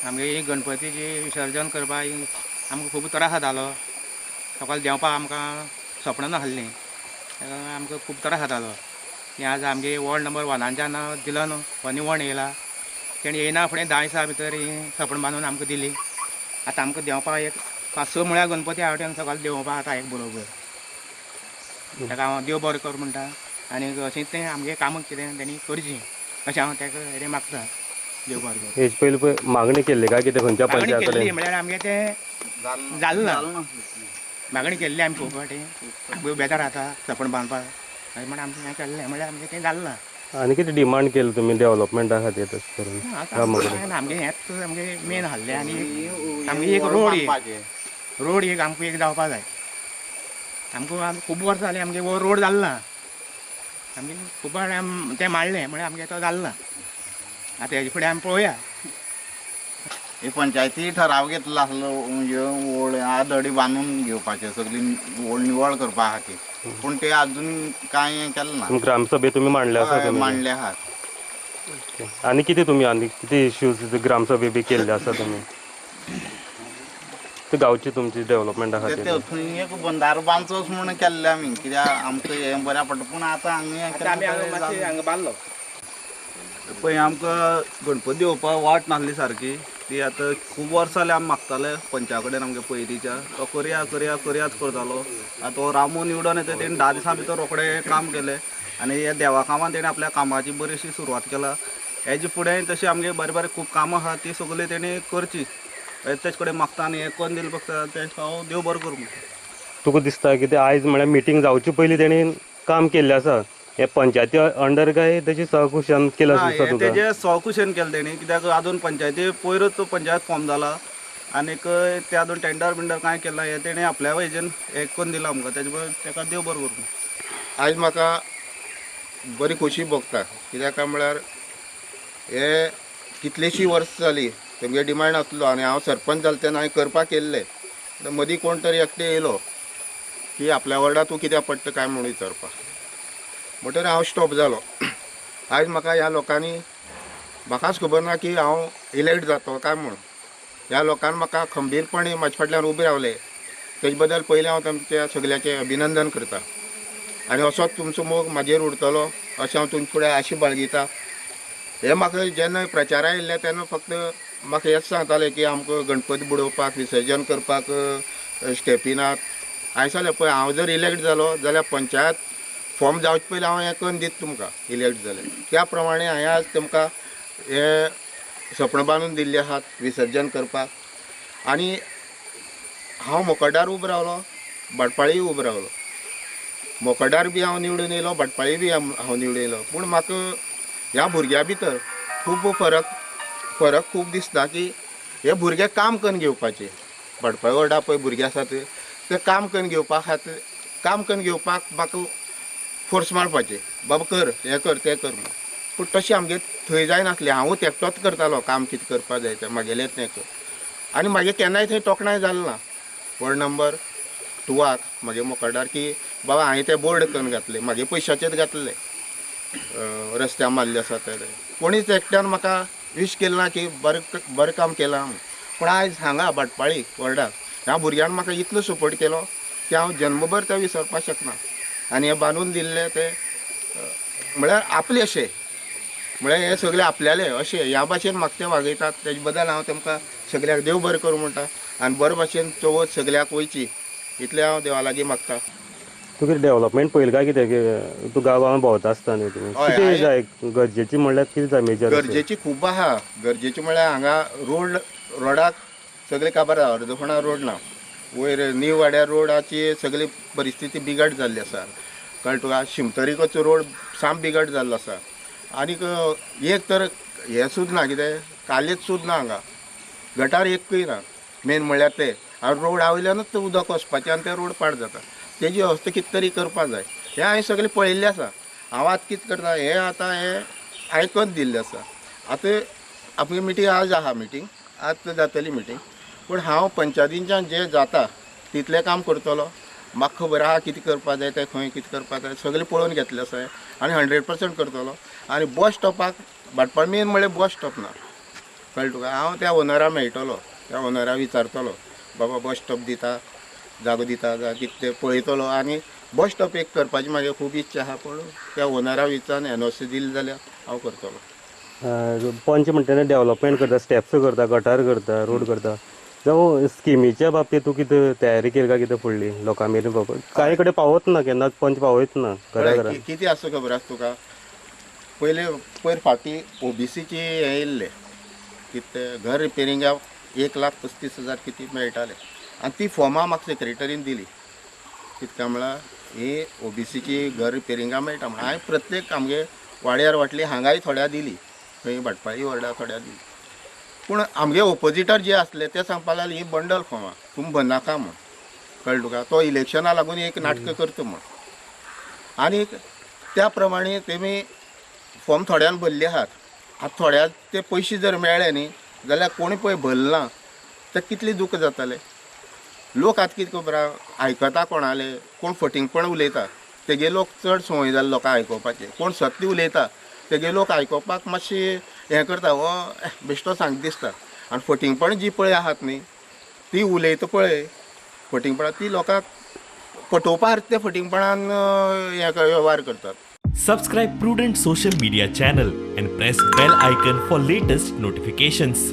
आमगे ही गणपतीची विसर्जन करपाक आमकां खूब त्रास जातालो. सकाळीं देंवपाक आमकां सपनां नासलीं, ताका आमकां खूब त्रास जातालो. हें आज आमगे वॉर्ड नंबर 1च्यान दिलो न्हू, हो निवण येयला. तेणी येयना फुडें 10 दिसां भितर ही सपनां बांदून आमकां दिली. आतां आमकां देंवपाक एक 5-6 म्हळ्यार गणपती आवटेन सकाळीं देंवपाक आतां एक बरोबर. ताका हांव देव बरें कर म्हणटा आनी अशें तें आमगे कामां कितें तेणी करचीं अशें हांव ताका हें मागता. देव बरें कर. हेज पयलीं मागणी केल्ली काय कितें खंयच्या मागणी पंचायत केल्ली कडेन? म्हळ्यार आमगे तें जालें ना. मागणी केल्ली आमी खूब फाटीं, आमकां बेजार जाता सपन बांदपाक अशें म्हण आमचें हें केल्लें म्हळ्यार आमगे तें जालें ना. आनी कितें डिमांड केली तुमी डेवलॉपमेंटा खातीर तशें करून? आमगे हेंच आमगे मेन आहलें आनी आमगे एक रोड एक आमकां एक जावपाक जाय. आमकां खूब वर्सां जालीं आमगे वो रोड जालो ना. आमी खूब फावटी तें मांडलें म्हळ्यार आमगे तो जालो ना. आतां हेजे फुडें आमी पळोवया. हे पंचायती ठराव घेतलो आसलो व्हड आदडी बांदून घेवपाचें सगळी व्हड निवळ करपा खातीर, पूण ते आजून कांय केलें ना. ग्रामसभेत तुमी मांडले आसा तुमी? मांडले आहात. आनी कितें इश्यूज ग्रामसभे बी केल्ले आसा तुमी ते गांवची तुमची डेवलॉपमेंटा खातीर? थंय एक बंदारो बांदचोच म्हूण केल्ले आमी, कित्याक आमकां हें बऱ्या पडटा. पूण आतां हांगा बांदलो. पळय आमकां गणपती येवपाक वाट नासली सारकी. ती आतां खूब वर्सां जालीं आमी मागताले पंचा कडेन आमगे पयलींच्या, तो करया करया करयाच करतालो. आतां तो रामू निवडून येता तेणी 10 दिसां भितर रोखडें काम केलें आनी हे देवा कामांत तेणी आपल्या कामाची बरीशी सुरवात केला. हेजे फुडें तशी आमगे बारीक बारीक खूब कामां आहा ती सगळी तेणी करची. तेजे कडेन मागता आनी हें करून दिलें फक्त तें हांव देव बरें करूं म्हणटा. तुका दिसता की आयज म्हळ्यार मिटींग जावचे पयलीं तेणी काम केल्लें आसा? हे पंचायती अंडर काय तेची सहकुशान केलां दिसता तुका? तेजे सहकुशेन केलें तेणी, कित्याक आजून पंचायती पयरूच पंचायत फॉर्म जाला आनीक ते आजून टेंडर बिंडर कांय केलां. हें तेणी आपल्या हेजेन हें करून दिलां आमकां. तेजे बरें ताका देव बरें करूं. आयज म्हाका बरी खोशी भोगता, कित्याक काय म्हळ्यार हे कितलींशीं वर्सां जालीं तुमगे डिमांड आसलो आनी हांव सरपंच जालें तेन्ना हांवें करपाक केल्लें. मदीं कोण तरी एकटें येयलो की आपल्या वार्डाक तूं कित्याक पडटा काय म्हणून विचारपाक. म्हणटकीर हांव स्टॉप जालो. आयज म्हाका ह्या लोकांनी म्हाकाच खबर ना की हांव इलेक्ट जातलो काय म्हणून. ह्या लोकांनी म्हाका खंबीरपणी म्हाजे फाटल्यान उबे रावले, तेजे बद्दल पयलीं हांव तांच्या सगळ्याचें अभिनंदन करतां. आनी असोच तुमचो मोग म्हाजेर उरतलो अशें हांव तुमचे फुडें आशी बाळगितां. हे म्हाका जेन्ना प्रचाराक येयल्ले तेन्ना फक्त म्हाका हेंच सांगतालें की आमकां गणपती बुडोवपाक विसर्जन करपाक स्टेपी नात. हांवें सांगलें पळय हांव जर इलेक्ट जालो जाल्यार पंचायत फॉर्म जावचे पयलीं हांव हें करून दिता तुमकां इलेक्ट जाल्यार. त्या प्रमाणे हांवें आज तुमकां हे सपनां बांदून दिल्लीं आहात विसर्जन करपाक. आनी हांव मोकड्यार उबो रावलो, भाटपाळी उबो रावलो. मोकड्यार बी हांव निवडून येयलो, भाटपाळी बी हांव निवडून येयलो. पूण म्हाका ह्या भुरग्यां भितर खूब फरक खूब दिसता की हे भुरगे काम करून घेवपाचे. भाटपाळी वार्डा पळय भुरगे आसात ते काम करून घेवपाक म्हाका फोर्स मारपाचे, बाबा कर हें कर तें कर म्हणून. पूण तशें आमगे थंय जायनासलें. हांवूच एकटोच करतालो काम कितें करपाक जाय तें म्हागेलेंच तें कर. आनी म्हागे केन्नाय थंय तोखणाय जालें ना. वॉर्ड नंबर 2 म्हागे मोकड्यार की बाबा हांवें तें बोर्ड करून घातलें, म्हागे पयशाचेच घातलें रस्त्यार मारले आसा ते. कोणीच एकट्यान म्हाका विश केलें ना की बरें काम केलां हांव. पूण आयज हांगा भाटपाळी वॉर्डाक ह्या भुरग्यान म्हाका इतलो सपोर्ट केलो की हांव जन्मभर तें विसरपाक शकना. आनी हे बांदून दिल्ले ते म्हळ्यार आपले अशें, म्हळ्यार हे सगळे आपल्याले अशें ह्या भाशेन म्हाका ते वागयतात. तेजे बद्दल हांव तेमकां सगळ्याक देव बरें करूं म्हणटा. आनी बरे भाशेन चवथ सगळ्याक वयची इतलें हांव देवा लागीं मागतां. तुका डेवलॉपमेंट पयलीं काय कितें तूं गांवांत भोंवता आसता न्ही तुमी, कितें जाय गरजेची म्हणल्यार कितें जाय मेजर? गरजेची खूब आहा. गरजेची म्हळ्यार हांगा रोडाक सगळे काबार आहा. अर्दफोणा रोड ना. वयर नीव वाड्यार रोडाची सगळी परिस्थिती बिगड जाल्ली आसा. कळ्ळें तुका. शिमतरीचो रोड साम बिगड जाल्लो आसा. आनीक एक तर हें सुद्दां ना, कितें कालीच सुद्दां ना हांगा. गटार एकूय ना. मेन म्हळ्यार ते रोड आवयल्यानूच उदक वचपाचें आनी ते रोड पाड जाता. तेजी अवस्था कितें तरी करपाक जाय. हें हांवें सगळें पळयल्लें आसा. हांव आतां कितें करता हें आतां हें आयकून दिल्लें आसा. आतां आपली मिटींग आज आहा, मिटींग आज जातली मिटींग. पूण हांव पंचायतींच्यान जें जाता तितलें काम करतलो. म्हाका खबर आहा कितें करपाक जाय तें, खंय कितें करपाक जाय सगळें पळोवन घेतलें आसा आनी 100% करतलो. आनी बस स्टॉपाक भाटपाळ मेन म्हळ्यार बस स्टॉप ना. कळ्ळें तुका. हांव त्या ओनरा मेळटलो, त्या ओनरा विचारतलो बाबा बस स्टॉप दिता, जागो दिता काय कितें तें पळयतलो. आनी बस स्टॉप एक करपाची म्हागे खूब इच्छा आहा, पूण त्या ओनरा विचारून एनओसी दिली जाल्यार हांव करतलो. पंच म्हणटा डेव्हलपमेंट करता, स्टेप्स करता, गटार करता, रोड करता. जावं स्किमीच्या बाबतीत तूं कितें तयारी केली काय कितें फुडली लोकां मेरेन पावपाक? कांय कडेन पावत ना, केन्नाच पंच पावयत ना घरा घरा. कितें आसा खबर आसा तुका, पयर फाटीं ओबीसीची हें येयल्लें कितें घर रिपेरिंगाक 1,35,000 कितें मेळटाले, आनी ती फॉर्मां म्हाका सेक्रेटरीन दिली. कितें काय म्हळ्यार ही ओबीसीची घर रिपेरिंगा मेळटा म्हण. हांवें प्रत्येक आमगे वाड्यार वाटली हांगाय थोड्या दिली, खंय भाटपाळी वाड्यार थोड्या दिली. पूण आमगे ओपोजिटर जे आसले ते सांगपाक लागले ही बंडल फॉर्मां तुमी भरनाका म्हण. कळ्ळें तुका. तो इलेक्शना लागून एक नाटक करता म्हण. आनी त्या प्रमाणे तेमी फॉर्म थोड्यान भरले आहात. आतां थोड्या ते पयशे जर मेळ्ळे न्ही जाल्यार कोणी पळय भरला तर कितलें दूख जातालें. लोक आतां कितें खबर आहा, आयकता कोणाले, कोण फटिंगपण उलयता तेगे लोक चड संवय जाले लोकां आयकोपाचें. कोण सत्य उलयता तेगे लोक आयकोपाक मातशें हें करता, हो बेश्टो सांग दिसता. आनी फटिंगपण जी पळय आहात न्ही ती उलयता पळय फटिंगपणां, ती लोकांक पटोवपा खातीर ते फटिंगपणान हें वेव्हार करतात. Subscribe Prudent social media channel and press bell icon for latest notifications.